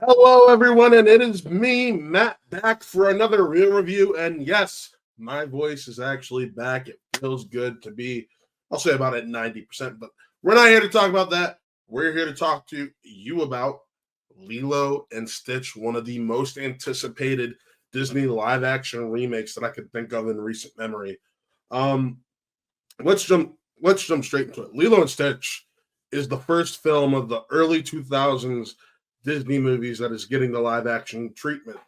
Hello, everyone, and it is me, Matt, back for another real review. And yes, my voice is actually back. It feels good to be, I'll say about at 90%, but we're not here to talk about that. We're here to talk to you about Lilo and Stitch, one of the most anticipated Disney live action remakes that I could think of in recent memory. Um, let's jump straight into it. Lilo and Stitch is the first film of the early 2000s Disney movies that is getting the live action treatment.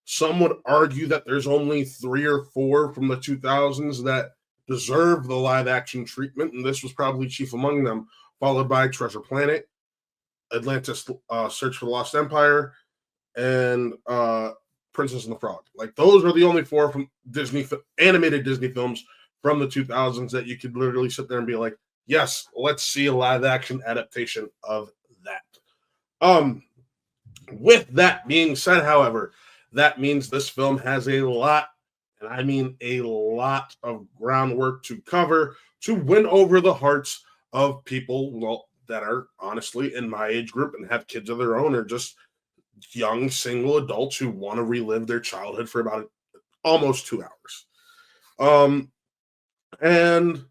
Some would argue that there's only 3 or 4 from the 2000s that deserve the live action treatment, and this was probably chief among them, followed by Treasure Planet, Atlantis Search for the Lost Empire, and Princess and the Frog. Like, those are the only 4 from Disney animated Disney films from the 2000s that you could literally sit there and be like, yes, let's see a live action adaptation of that. With that being said, however, that means this film has a lot, and I mean a lot of groundwork to cover to win over the hearts of people, well, that are honestly in my age group and have kids of their own, or just young single adults who want to relive their childhood for about almost 2 hours. And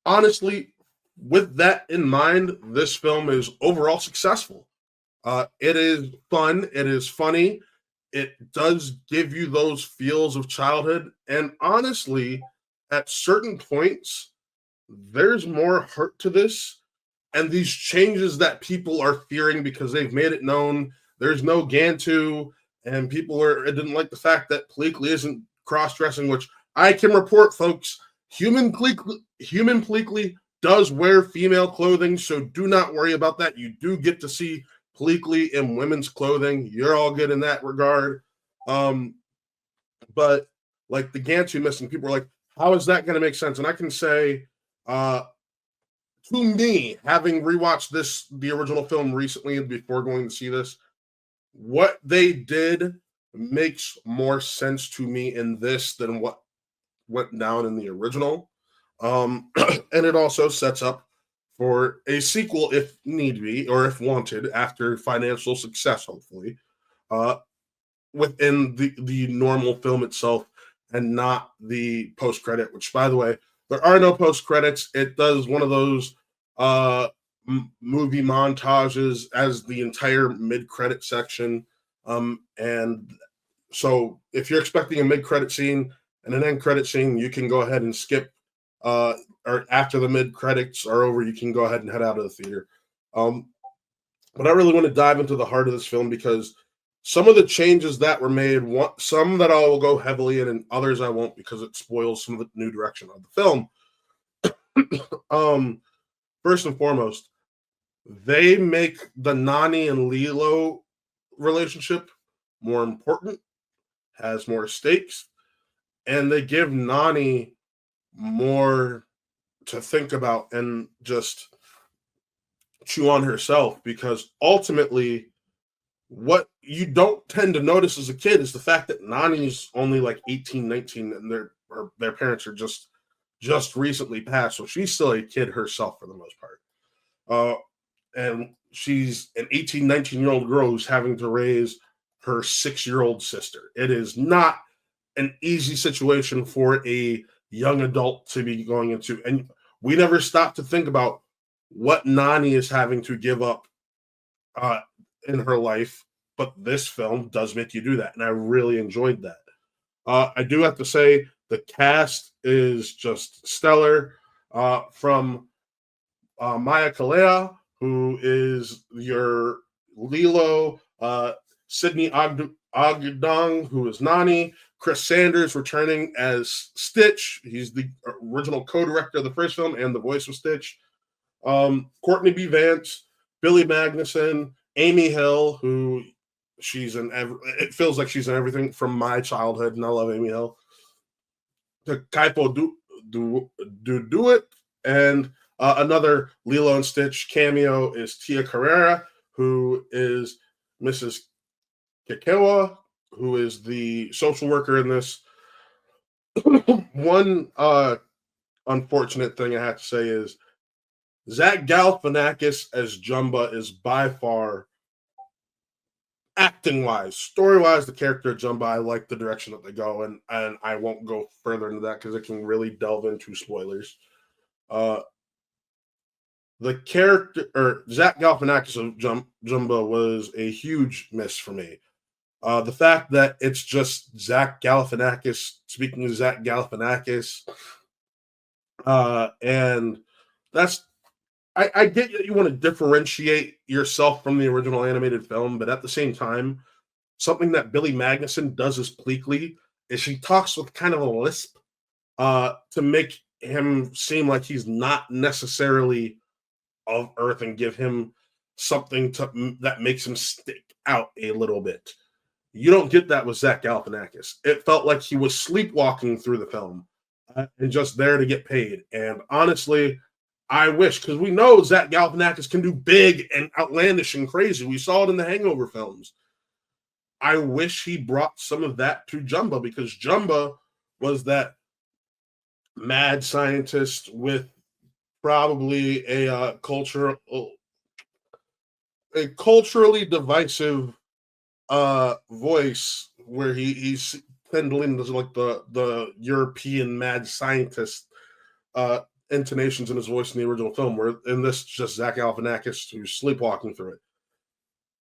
honestly, with that in mind, this film is overall successful. It is fun. It is funny. It does give you those feels of childhood. And honestly, at certain points, there's more heart to this. And these changes that people are fearing because they've made it known there's no Gantu, and didn't like the fact that Pleakley isn't cross-dressing, which I can report, folks. Human Pleakley does wear female clothing, so do not worry about that. You do get to see Pleakley in women's clothing. You're all good in that regard. But like the Gantu missing, people are like, how is that going to make sense? And I can say, to me, having rewatched the original film recently and before going to see this, what they did makes more sense to me in this than what went down in the original. And it also sets up for a sequel if need be, or if wanted, after financial success, hopefully, within the normal film itself and not the post-credit, which, by the way, there are no post-credits. It does one of those movie montages as the entire mid-credit section. And so if you're expecting a mid-credit scene and an end-credit scene, you can go ahead and skip, or after the mid-credits are over, you can go ahead and head out of the theater. But I really want to dive into the heart of this film because some of the changes that were made, some that I will go heavily in and others I won't because it spoils some of the new direction of the film. First and foremost, they make the Nani and Lilo relationship more important, has more stakes, and they give Nani more to think about and just chew on herself, because ultimately what you don't tend to notice as a kid is the fact that Nani's only like 18, 19, and their parents are just recently passed, so she's still a kid herself for the most part. And she's an 18, 19-year-old girl who's having to raise her 6-year-old sister. It is not an easy situation for a young adult to be going into. And we never stop to think about what Nani is having to give up in her life. But this film does make you do that. And I really enjoyed that. I do have to say the cast is just stellar. From Maya Kalea, who is your Lilo, Sydney Ogdong, who is Nani, Chris Sanders returning as Stitch. He's the original co-director of the first film and the voice of Stitch. Courtney B. Vance, Billy Magnuson, Amy Hill, who it feels like she's in everything from my childhood, and I love Amy Hill. To Kaipo do it, and another Lilo and Stitch cameo is Tia Carrera, who is Mrs. Kekewa, who is the social worker in this. One unfortunate thing I have to say is Zach Galifianakis as Jumba is by far acting wise, story wise, the character of Jumba, I like the direction that they go, and I won't go further into that because it can really delve into spoilers. Uh, the character or Zach Galifianakis of Jumba was a huge miss for me. The fact that it's just Zach Galifianakis speaking of Zach Galifianakis, and that's I get that you want to differentiate yourself from the original animated film, but at the same time, something that Billy Magnuson does as Pleakley is she talks with kind of a lisp to make him seem like he's not necessarily of Earth and give him something that makes him stick out a little bit. You don't get that with Zach Galifianakis. It felt like he was sleepwalking through the film and just there to get paid. And honestly, I wish, because we know Zach Galifianakis can do big and outlandish and crazy. We saw it in the Hangover films. I wish he brought some of that to Jumba, because Jumba was that mad scientist with probably a culturally divisive voice, where he's pendling like the European mad scientist intonations in his voice in the original film, where in this just Zach Galifianakis who's sleepwalking through it.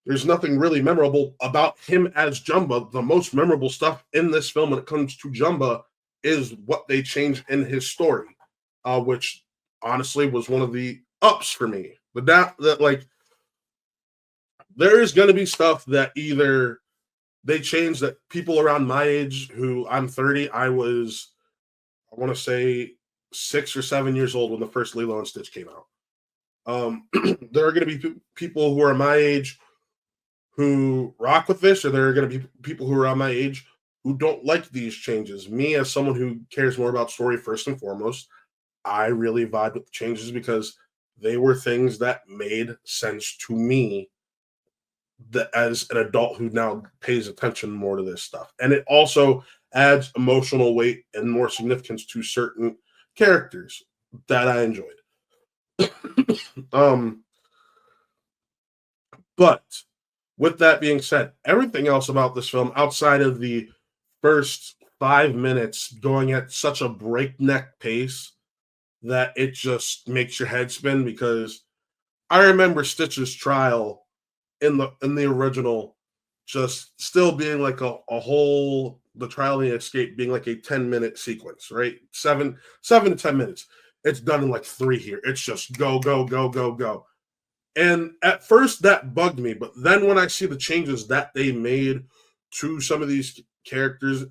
There's nothing really memorable about him as Jumba. The most memorable stuff in this film when it comes to Jumba is what they changed in his story, which honestly was one of the ups for me. But that like there is going to be stuff that either they changed that people around my age, who I'm 30, I want to say 6 or 7 years old when the first Lilo and Stitch came out. There are going to be people who are my age who rock with this, or there are going to be people who are around my age who don't like these changes. Me, as someone who cares more about story first and foremost, I really vibe with the changes because they were things that made sense to me as an adult who now pays attention more to this stuff. And it also adds emotional weight and more significance to certain characters that I enjoyed. But with that being said, everything else about this film, outside of the first 5 minutes going at such a breakneck pace that it just makes your head spin, because I remember Stitch's trial in the original just still being like a whole, the trial and the escape being like a 10-minute sequence, right? 7 to 10 minutes. It's done in like 3 here. It's just go, go, go, go, go. And at first that bugged me, but then when I see the changes that they made to some of these characters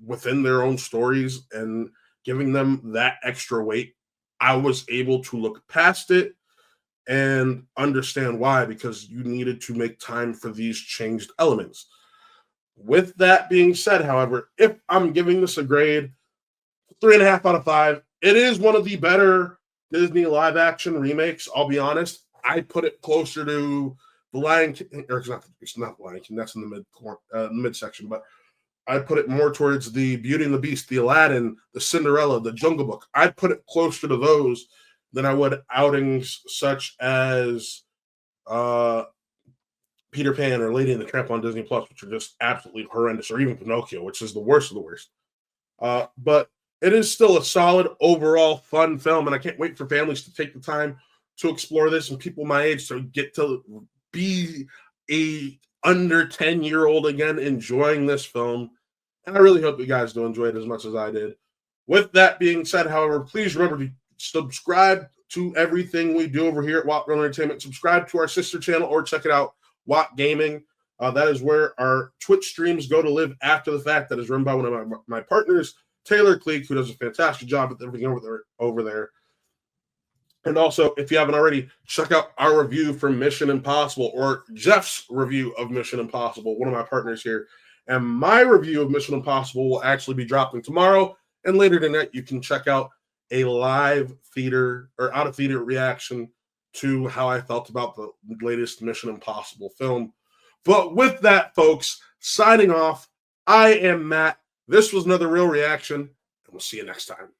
within their own stories and giving them that extra weight, I was able to look past it and understand why, because you needed to make time for these changed elements. With that being said, however, if I'm giving this a grade, 3.5 out of 5, it is one of the better Disney live action remakes. I'll be honest. I put it closer to the Lion King, or it's not the Lion King, that's in the midsection, but I put it more towards the Beauty and the Beast, the Aladdin, the Cinderella, the Jungle Book. I'd put it closer to those than I would outings such as Peter Pan or Lady and the Tramp on Disney Plus, which are just absolutely horrendous, or even Pinocchio, which is the worst of the worst. But it is still a solid overall fun film, and I can't wait for families to take the time to explore this and people my age to get to be a under 10-year-old again enjoying this film. And I really hope you guys do enjoy it as much as I did. With that being said, however, please remember to subscribe to everything we do over here at Watt Run Entertainment. Subscribe to our sister channel or check it out, Watt Gaming. That is where our Twitch streams go to live after the fact. That is run by one of my partners, Taylor Cleek, who does a fantastic job with everything over there. And also, if you haven't already, check out our review for Mission Impossible, or Jeff's review of Mission Impossible, one of my partners here. And my review of Mission Impossible will actually be dropping tomorrow. And later tonight, you can check out a live theater or out of theater reaction to how I felt about the latest Mission Impossible film. But with that, folks, signing off, I am Matt. This was another Real Reaction, and we'll see you next time.